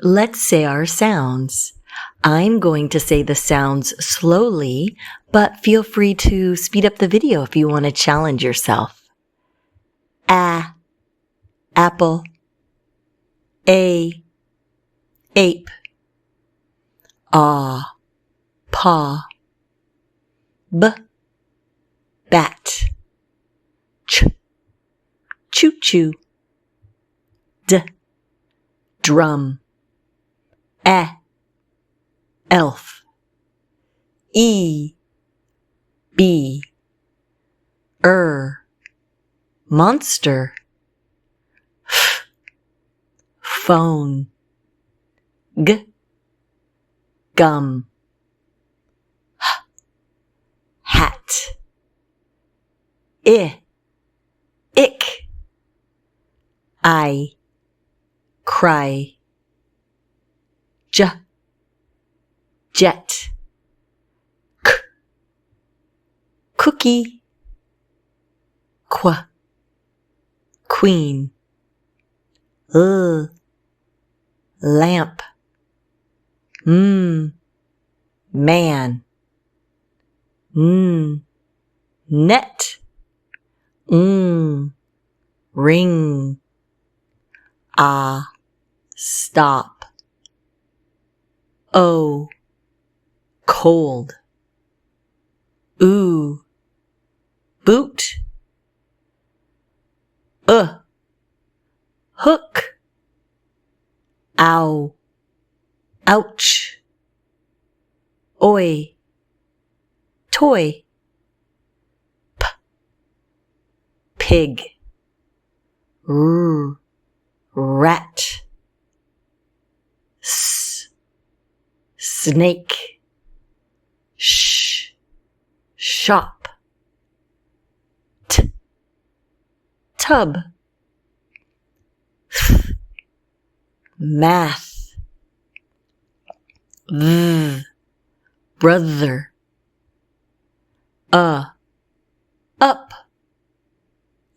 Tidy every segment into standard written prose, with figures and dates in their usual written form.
Let's say our sounds. I'm going to say the sounds slowly, but feel free to speed up the video if you want to challenge yourself. A, apple. A, ape. Ah, paw. B, bat. Ch, choo-choo. D, drum. E, elf. E, bee. Monster. F, phone. G, gum. H, hat. I, ick. I, cry. J, jet. K, cookie. Qu, queen. L, lamp. Man. Net. Ring. Stop. O, cold. Ooh, boot. Hook. Ow, ouch. Oi, toy. P, pig. R, rat. S, snake. Sh, shop. T, tub. Th, math. V, brother. Up.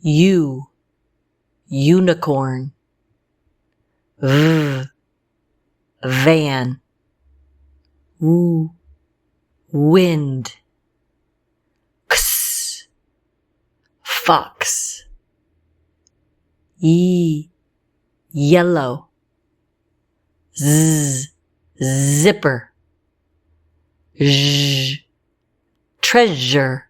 U, unicorn. V, van. W, wind. X, fox. Y, yellow. Z, zipper. J, treasure.